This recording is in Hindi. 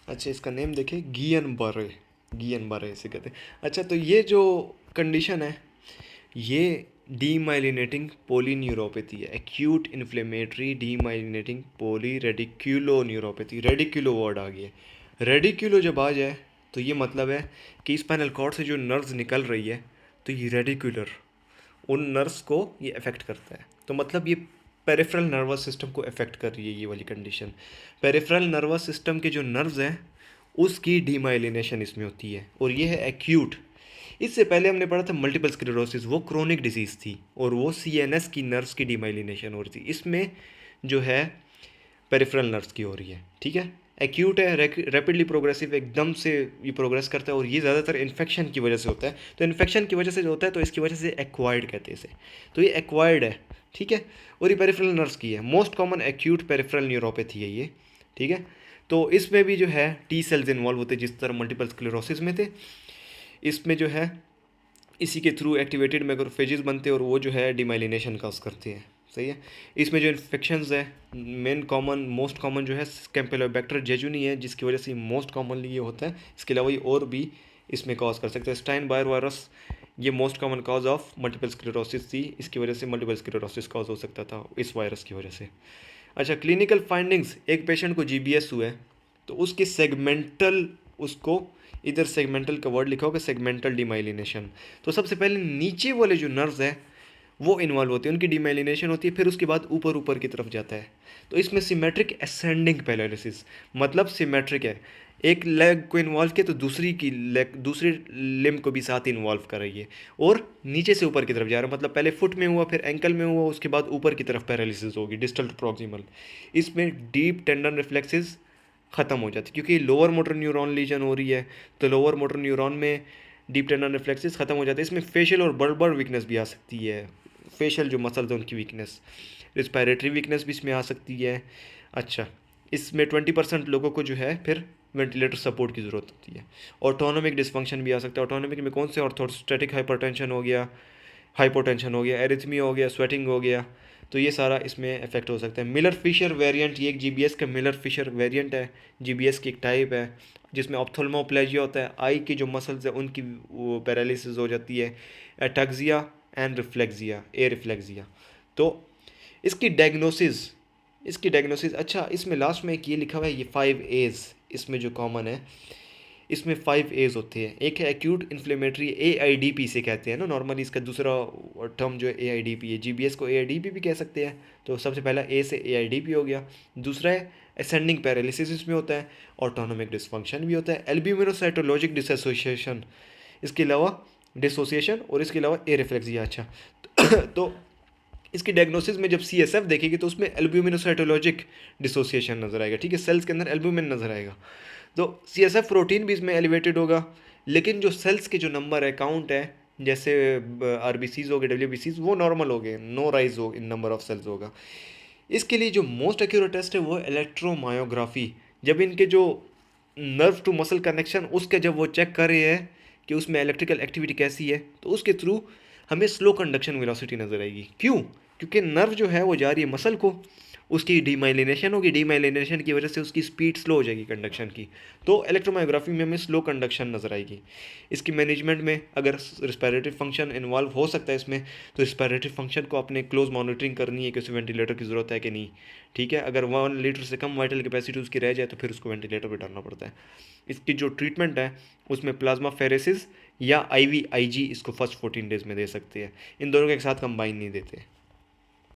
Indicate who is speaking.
Speaker 1: अच्छा, इसका नेम देखिए, गियन बारे इसे कहते हैं। अच्छा, तो ये जो कंडीशन है, ये डीमाइलिनेटिंग पोलीन्यूरोपैथी है, एक्यूट इन्फ्लेमेटरी डीमाइलिनेटिंग पोली रेडिक्यूलो न्यूरोपैथी। रेडिक्यूलो वर्ड आ गया, रेडिक्यूलो जब आ जाए तो ये मतलब है कि स्पाइनल कॉर्ड से जो नर्व्स निकल रही है, तो ये रेडिकुलर उन नर्व्स को ये अफेक्ट करता है। तो मतलब ये पेरिफेरल नर्वस सिस्टम को अफेक्ट कर रही है ये वाली कंडीशन। पेरिफेरल नर्वस सिस्टम के जो नर्व्स हैं उसकी डीमाइलिनेशन इसमें होती है, और ये है एक्यूट। इससे पहले हमने पढ़ा था मल्टीपल स्क्लेरोसिस, वो क्रोनिक डिजीज़ थी, और वो सीएनएस की नर्व्स की डीमाइलिनेशन हो रही थी। इसमें जो है पेरिफेरल नर्व्स की हो रही है, ठीक है। एक्यूट है, रैपिडली प्रोग्रेसिव, एकदम से ये प्रोग्रेस करता है, और ये ज़्यादातर इन्फेक्शन की वजह से होता है। तो इन्फेक्शन की वजह से जो होता है, तो इसकी वजह से एक्वायर्ड कहते हैं इसे। तो ये एक्वायर्ड है, ठीक है। और ये पेरिफेरल नर्व्स की है, most common acute peripheral neuropathy है ये, ठीक है। तो इसमें भी जो है टी सेल्स इन्वॉल्व होते हैं, जिस तरह मल्टीपल स्क्लेरोसिस में थे। इसमें जो है इसी के थ्रू एक्टिवेटेड मैक्रोफेजेस बनते हैं, और वो जो है डिमाइलिनेशन काज करते हैं, सही है। इसमें जो इन्फेक्शंस है, मेन कॉमन मोस्ट कॉमन जो है कैंपेलोबैक्टर जेजुनी है, जिसकी वजह से मोस्ट कॉमनली ये होता है। इसके अलावा ये और भी इसमें कॉज कर सकते हैं। स्टाइन बायर वायरस, ये most common cause of multiple sclerosis थी, इसकी वजह से मल्टीपल स्क्लेरोसिस कॉज हो सकता था इस वायरस की वजह से। अच्छा, क्लिनिकल फाइंडिंग्स, एक पेशेंट को जीबीएस हुआ है, तो उसके सेगमेंटल, उसको इधर सेगमेंटल का वर्ड लिखा होगा, सेगमेंटल डिमाइलिनेशन। तो सबसे पहले नीचे वाले जो नर्व्स हैं वो इन्वॉल्व होते हैं, उनकी डिमाइलिनेशन होती है, फिर उसके बाद ऊपर ऊपर की तरफ जाता है। तो इसमें सिमेट्रिक असेंडिंग पैरालिसिस, मतलब सिमेट्रिक है, एक लेग को इन्वॉल्व किया तो दूसरी की लेग, दूसरी लिम्ब को भी साथ इन्वॉल्व कर रही है, और नीचे से ऊपर की तरफ जा रहा है। मतलब पहले फुट में हुआ, फिर एंकल में हुआ, उसके बाद ऊपर की तरफ पैरालिसिस होगी, डिस्टल प्रॉक्सिमल। इसमें डीप टेंडन रिफ्लेक्सेस ख़त्म हो जाती है, क्योंकि लोअर मोटर न्यूरॉन लीजन हो रही है, तो लोअर मोटर न्यूरॉन में डीप टेंडन रिफ्लेक्सेस ख़त्म हो जाते हैं। इसमें फेशियल और बल्बर वीकनेस भी आ सकती है, फेशियल जो मसल्स हैं उनकी वीकनेस, रिस्पायरेटरी वीकनेस भी इसमें आ सकती है। अच्छा, इसमें 20% लोगों को जो है फिर वेंटिलेटर सपोर्ट की ज़रूरत होती है। ऑटोनोमिक डिस्फंक्शन भी आ सकता है। ऑटोनोमिक में कौन से, ऑर्थोस्टैटिक हाइपरटेंशन हो गया, हाइपोटेंशन हो गया, एरिथमी हो गया, स्वेटिंग हो गया, तो ये सारा इसमें इफेक्ट हो सकता है। मिलर फिशर वेरिएंट, ये एक जीबीएस का मिलर फिशर वेरिएंट है, जीबीएस की एक टाइप है, जिसमें ऑप्थेल्मोप्लेजिया होता है, आई की जो मसल्स है उनकी वो पैरालिसिस हो जाती है। Ataxia and reflexia, A reflexia. तो इसकी डायग्नोसिस, अच्छा, इसमें लास्ट में एक ये लिखा हुआ है, ये 5 एज इसमें जो कॉमन है, इसमें 5 एज होते हैं। एक है एक्यूट इन्फ्लेमेटरी, AIDP से कहते हैं ना नॉर्मली, इसका दूसरा टर्म जो है AIDP है, जीबीएस को AIDP भी कह सकते हैं। तो सबसे पहला ए से AIDP हो गया। दूसरा है असेंडिंग पैरालिसिस, इसमें होता है, ऑटोनोमिक डिस्फंक्शन भी होता है, एल्ब्यूमिनोसाइटोलॉजिक डिसोसिएशन, इसके अलावा डिसोसिएशन, और इसके अलावा ए रिफ्लेक्सिया। अच्छा तो इसकी डायग्नोसिस में जब CSF देखेगी तो उसमें एल्ब्यूमिनोसाइटोलॉजिक डिसोसिएशन नजर आएगा, ठीक है, सेल्स के अंदर एल्ब्यूमिन नजर आएगा। तो CSF प्रोटीन भी इसमें एलिवेटेड होगा, लेकिन जो सेल्स के जो नंबर है, काउंट है, जैसे RBCs हो गए, WBCs, वो नॉर्मल हो गए, नो राइज हो इन नंबर ऑफ सेल्स होगा। इसके लिए जो मोस्ट एक्यूरेट टेस्ट है वो इलेक्ट्रोमायोग्राफी, जब इनके जो नर्व टू मसल कनेक्शन, उसके जब वो चेक कर रहे हैं कि उसमें इलेक्ट्रिकल एक्टिविटी कैसी है, तो उसके थ्रू हमें स्लो कंडक्शन वेलोसिटी नज़र आएगी। क्यों? क्योंकि नर्व जो है वो जा रही है मसल को, उसकी डीमाइलिनेशन होगी, डीमाइलिनेशन की वजह से उसकी स्पीड स्लो हो जाएगी कंडक्शन की, तो इलेक्ट्रोमायोग्राफी में हमें स्लो कंडक्शन नज़र आएगी। इसकी मैनेजमेंट में अगर रिस्पायरेटरी फंक्शन इन्वॉल्व हो सकता है इसमें, तो रिस्पायरेटरी फंक्शन को अपने क्लोज मॉनिटरिंग करनी है कि उसे वेंटिलेटर की ज़रूरत है कि नहीं, ठीक है। अगर 1 लीटर से कम वाइटल कैपेसिटी उसकी रह जाए तो फिर उसको वेंटिलेटर पर डालना पड़ता है। इसकी जो ट्रीटमेंट है उसमें प्लाज्मा फेरेसिस या IVIG इसको फर्स्ट 14 डेज़ में दे सकते हैं, इन दोनों को एक साथ कंबाइन नहीं देते।